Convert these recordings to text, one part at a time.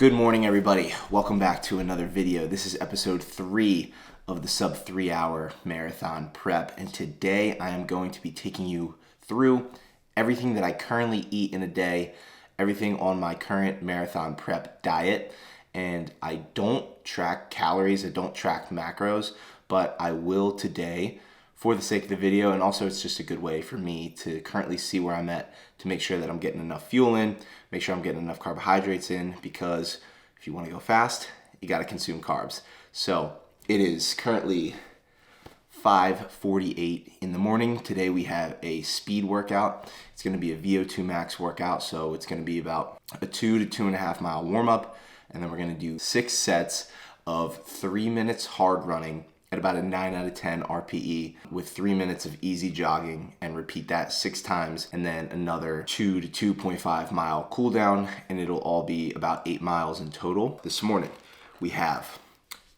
Good morning, everybody. Welcome back to another video. This is episode 3 of the sub 3 hour marathon prep. And today I am going to be taking you through everything that I currently eat in a day, everything on my current marathon prep diet. And I don't track calories, I don't track macros, but I will today for the sake of the video. And also it's just a good way for me to currently see where I'm at, to make sure that I'm getting enough fuel in, make sure I'm getting enough carbohydrates in, because if you want to go fast, you got to consume carbs. So it is currently 5:48 in the morning. Today we have a speed workout. It's going to be a VO2 max workout. So it's going to be about a 2 to 2.5 mile warm up. And then we're going to do 6 sets of 3 minutes hard running at about a 9 out of 10 RPE with 3 minutes of easy jogging, and repeat that 6 times, and then another 2 to 2.5 mile cool down, and it'll all be about 8 miles in total. This morning we have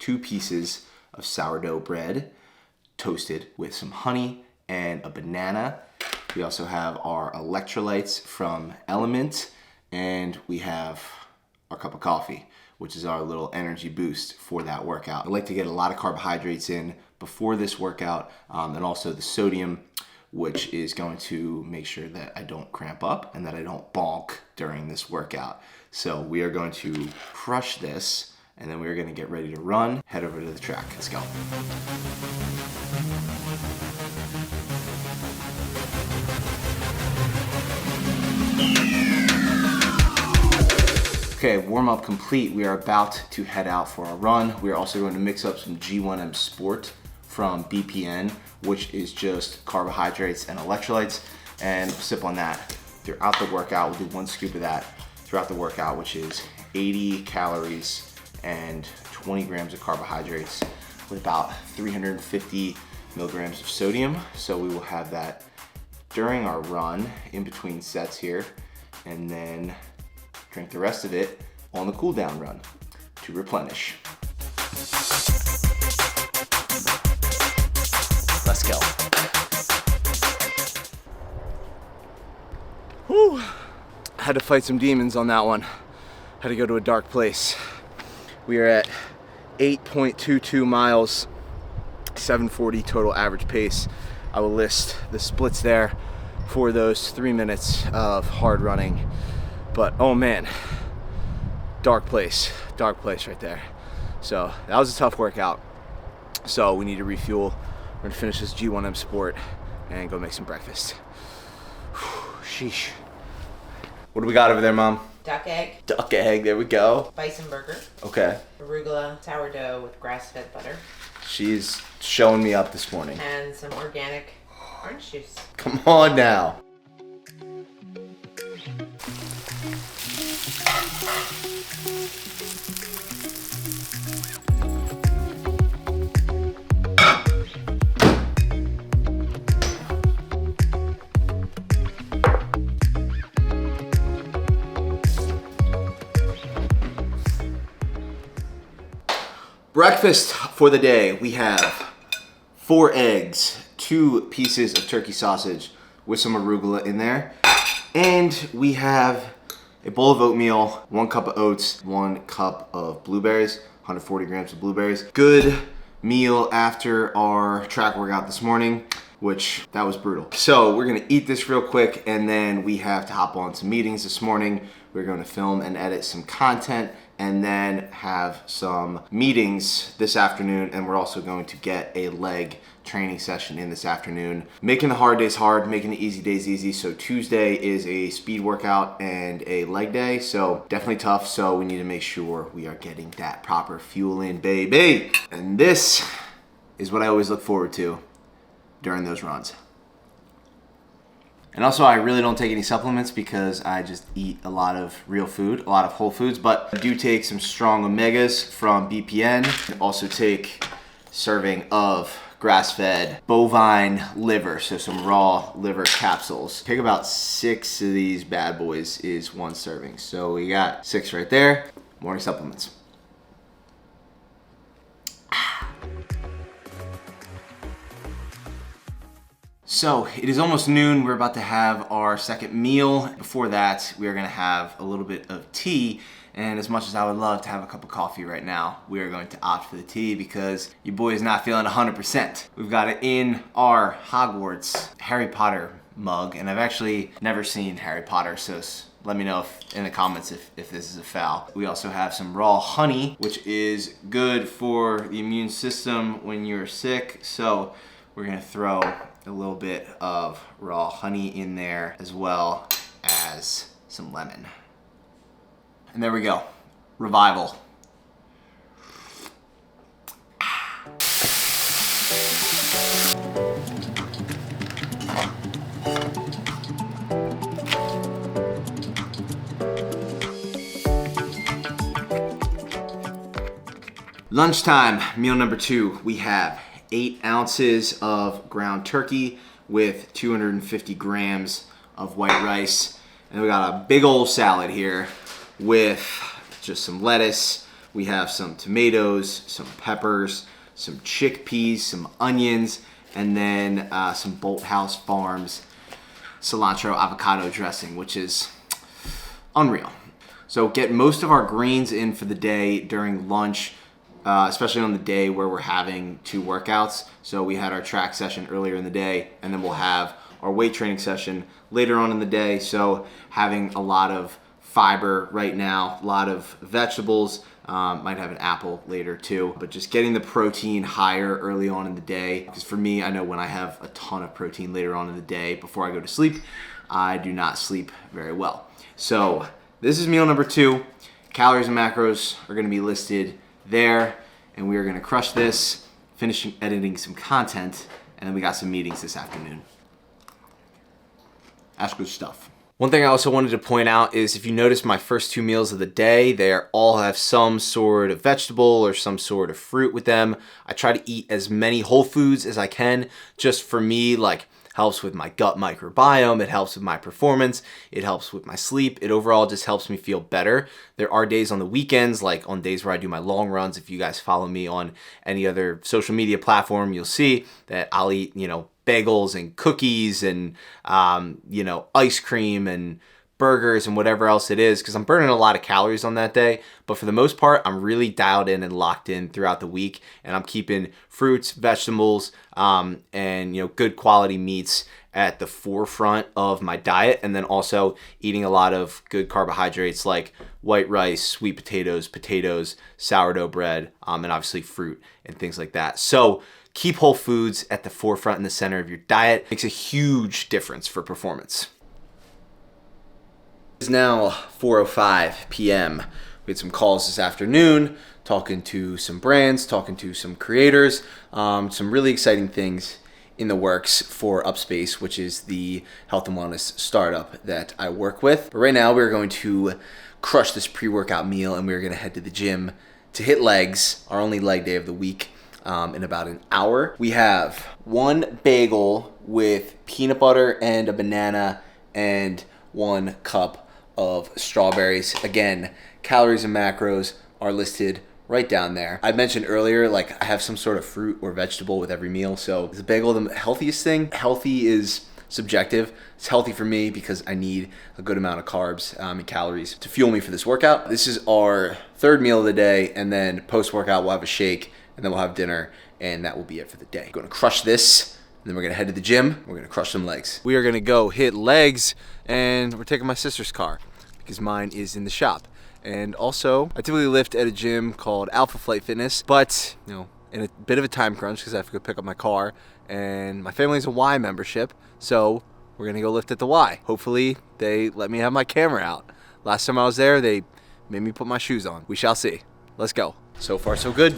2 pieces of sourdough bread toasted with some honey and a banana. We also have our electrolytes from Element, and we have our cup of coffee, which is our little energy boost for that workout. I like to get a lot of carbohydrates in before this workout, and also the sodium, which is going to make sure that I don't cramp up and that I don't bonk during this workout. So we are going to crush this, and then we're going to get ready to run, head over to the track. Let's go. Okay, warm up complete. We are about to head out for a run. We are also going to mix up some G1M Sport from BPN, which is just carbohydrates and electrolytes, and sip on that throughout the workout. We'll do 1 scoop of that throughout the workout, which is 80 calories and 20 grams of carbohydrates with about 350 milligrams of sodium. So we will have that during our run in between sets here, and then drink the rest of it on the cool down run to replenish. Let's go. Whew. Had to fight some demons on that one. Had to go to a dark place. We are at 8.22 miles, 740 total average pace. I will list the splits there for those 3 minutes of hard running. But oh man, dark place right there. So that was a tough workout. So we need to refuel. We're gonna finish this G1M Sport and go make some breakfast. Whew, sheesh. What do we got over there, Mom? Duck egg. Duck egg, there we go. Bison burger. Okay. Arugula sourdough with grass-fed butter. She's showing me up this morning. And some organic orange juice. Come on now. Breakfast for the day, we have 4 eggs, 2 pieces of turkey sausage with some arugula in there, and we have a bowl of oatmeal, 1 cup of oats, 1 cup of blueberries, 140 grams of blueberries. Good meal after our track workout this morning, which that was brutal. So we're gonna eat this real quick, and then we have to hop on some meetings this morning. We're gonna film and edit some content, and then have some meetings this afternoon, and we're also going to get a leg training session in this afternoon. Making the hard days hard, making the easy days easy. So Tuesday is a speed workout and a leg day, so definitely tough. So we need to make sure we are getting that proper fuel in, baby. And this is what I always look forward to during those runs. And also, I really don't take any supplements because I just eat a lot of real food, a lot of whole foods, but I do take some strong omegas from BPN. I also take serving of grass-fed bovine liver, so some raw liver capsules. Take about 6 of these bad boys is 1 serving. So we got 6 right there. Morning supplements. So it is almost noon. We're about to have our second meal. Before that, we are gonna have a little bit of tea. And as much as I would love to have a cup of coffee right now, we are going to opt for the tea because your boy is not feeling 100%. We've got it in our Hogwarts Harry Potter mug, and I've actually never seen Harry Potter, so let me know in the comments if this is a foul. We also have some raw honey, which is good for the immune system when you're sick. So we're gonna throw a little bit of raw honey in there as well as some lemon. And there we go, revival. Lunchtime, meal number 2. We have 8 ounces of ground turkey with 250 grams of white rice. And we got a big old salad here with just some lettuce. We have some tomatoes, some peppers, some chickpeas, some onions, and then some Bolthouse Farms cilantro avocado dressing, which is unreal. So get most of our greens in for the day during lunch, especially on the day where we're having 2 workouts. So we had our track session earlier in the day, and then we'll have our weight training session later on in the day. So having a lot of fiber right now, a lot of vegetables, might have an apple later too, but just getting the protein higher early on in the day. Because for me, I know when I have a ton of protein later on in the day before I go to sleep, I do not sleep very well. So this is meal number 2. Calories and macros are gonna be listed there, and we are gonna crush this, finishing editing some content, and then we got some meetings this afternoon. That's good stuff. One thing I also wanted to point out is if you notice my first 2 meals of the day, they all have some sort of vegetable or some sort of fruit with them. I try to eat as many whole foods as I can. Just for me, like, helps with my gut microbiome, it helps with my performance, it helps with my sleep, it overall just helps me feel better. There are days on the weekends, like on days where I do my long runs, if you guys follow me on any other social media platform, you'll see that I'll eat, bagels and cookies and, ice cream and burgers and whatever else it is, because I'm burning a lot of calories on that day. But for the most part, I'm really dialed in and locked in throughout the week, and I'm keeping fruits, vegetables, and good quality meats at the forefront of my diet, and then also eating a lot of good carbohydrates like white rice, sweet potatoes, sourdough bread, and obviously fruit and things like that. So keep whole foods at the forefront in the center of your diet. It makes a huge difference for performance. It's now 4:05 p.m. We had some calls this afternoon, talking to some brands, talking to some creators, some really exciting things in the works for Upspace, which is the health and wellness startup that I work with. But right now we're going to crush this pre-workout meal, and we're gonna head to the gym to hit legs, our only leg day of the week, in about an hour. We have 1 bagel with peanut butter and a banana and 1 cup of strawberries. Again, calories and macros are listed right down there. I mentioned earlier, like, I have some sort of fruit or vegetable with every meal. So is a bagel the healthiest thing? Healthy is subjective. It's healthy for me because I need a good amount of carbs and calories to fuel me for this workout. This is our 3rd meal of the day, and then post-workout we'll have a shake, and then we'll have dinner, and that will be it for the day. We're gonna crush this, and then we're gonna head to the gym. We're gonna crush some legs. We are gonna go hit legs, and we're taking my sister's car because mine is in the shop. And also, I typically lift at a gym called Alpha Flight Fitness, but in a bit of a time crunch because I have to go pick up my car, and my family's a Y membership, so we're gonna go lift at the Y. Hopefully they let me have my camera out. Last time I was there, they made me put my shoes on. We shall see. Let's go. So far, so good.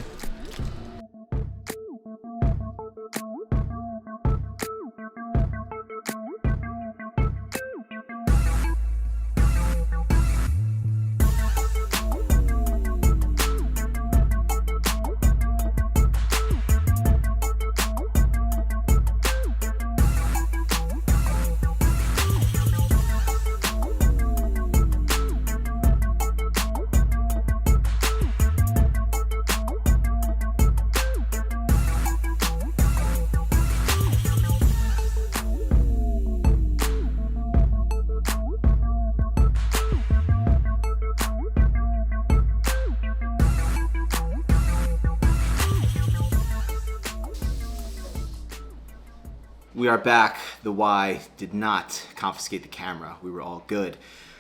We are back. The Y did not confiscate the camera. We were all good.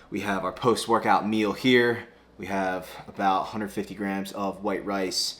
We have our post-workout meal here. We have about 150 grams of white rice,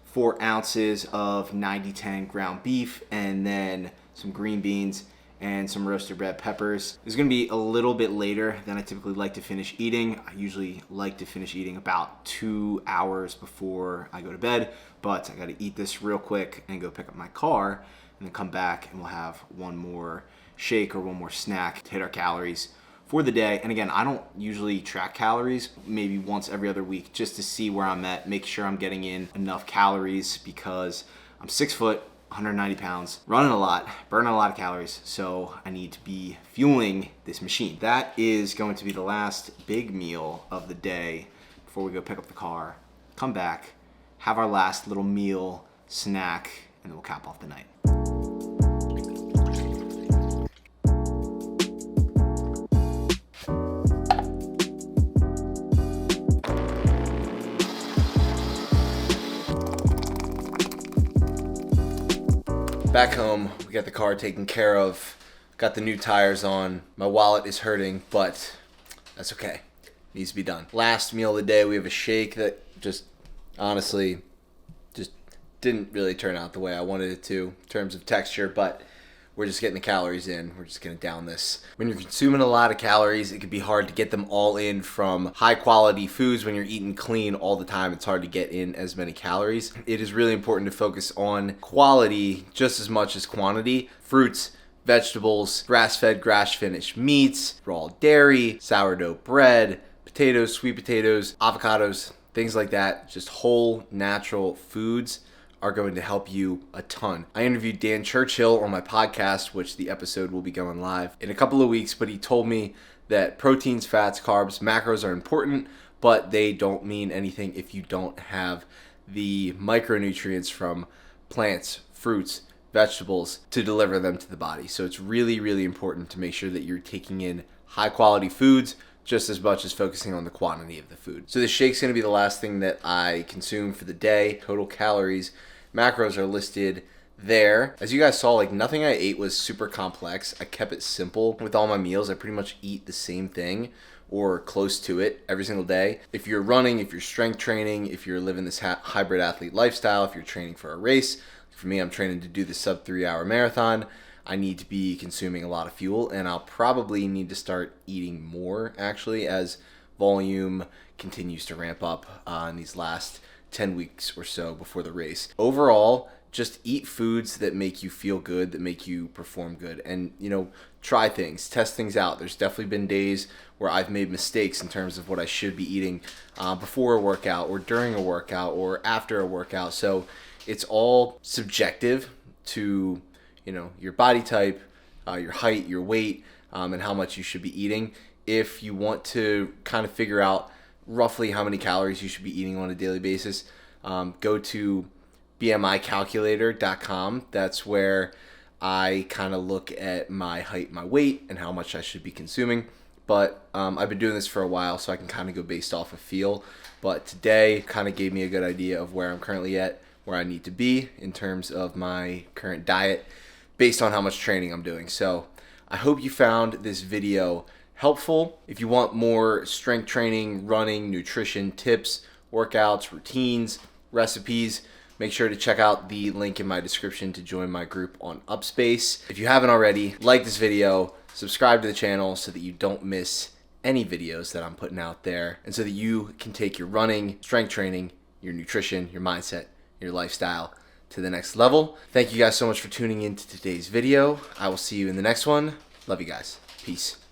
4 ounces of 90-10 ground beef, and then some green beans and some roasted red peppers. It's gonna be a little bit later than I typically like to finish eating. I usually like to finish eating about 2 hours before I go to bed, but I gotta eat this real quick and go pick up my car and then come back and we'll have one more shake or one more snack to hit our calories for the day. And again, I don't usually track calories, maybe once every other week, just to see where I'm at, make sure I'm getting in enough calories because I'm 6 foot, 190 pounds, running a lot, burning a lot of calories, so I need to be fueling this machine. That is going to be the last big meal of the day before we go pick up the car, come back, have our last little meal, snack, and then we'll cap off the night. Back home, we got the car taken care of, got the new tires on. My wallet is hurting, but that's okay. Needs to be done. Last meal of the day, we have a shake that just honestly just didn't really turn out the way I wanted it to in terms of texture, but we're just getting the calories in. We're just gonna down this. When you're consuming a lot of calories, it can be hard to get them all in from high quality foods. When you're eating clean all the time, it's hard to get in as many calories. It is really important to focus on quality just as much as quantity. Fruits, vegetables, grass-fed, grass-finished meats, raw dairy, sourdough bread, potatoes, sweet potatoes, avocados, things like that. Just whole natural foods are going to help you a ton. I interviewed Dan Churchill on my podcast, which the episode will be going live in a couple of weeks, but he told me that proteins, fats, carbs, macros are important, but they don't mean anything if you don't have the micronutrients from plants, fruits, vegetables to deliver them to the body. So it's really, really important to make sure that you're taking in high quality foods just as much as focusing on the quantity of the food. So the shake's gonna be the last thing that I consume for the day. Total calories, macros are listed there. As you guys saw, like nothing I ate was super complex. I kept it simple with all my meals. I pretty much eat the same thing or close to it every single day. If you're running, if you're strength training, if you're living this hybrid athlete lifestyle, if you're training for a race, for me, I'm training to do the sub 3 hour marathon. I need to be consuming a lot of fuel, and I'll probably need to start eating more actually as volume continues to ramp up in these last 10 weeks or so before the race. Overall, just eat foods that make you feel good, that make you perform good, and try things, test things out. There's definitely been days where I've made mistakes in terms of what I should be eating before a workout or during a workout or after a workout. So it's all subjective to your body type, your height, your weight, and how much you should be eating. If you want to kind of figure out roughly how many calories you should be eating on a daily basis, go to bmicalculator.com. That's where I kind of look at my height, my weight, and how much I should be consuming. But I've been doing this for a while, so I can kind of go based off of feel. But today kind of gave me a good idea of where I'm currently at, where I need to be in terms of my current diet based on how much training I'm doing. So I hope you found this video helpful. If you want more strength training, running, nutrition tips, workouts, routines, recipes, make sure to check out the link in my description to join my group on Upspace. If you haven't already, like this video, subscribe to the channel so that you don't miss any videos that I'm putting out there, and so that you can take your running, strength training, your nutrition, your mindset, your lifestyle to the next level. Thank you guys so much for tuning in to today's video. I will see you in the next one. Love you guys. Peace.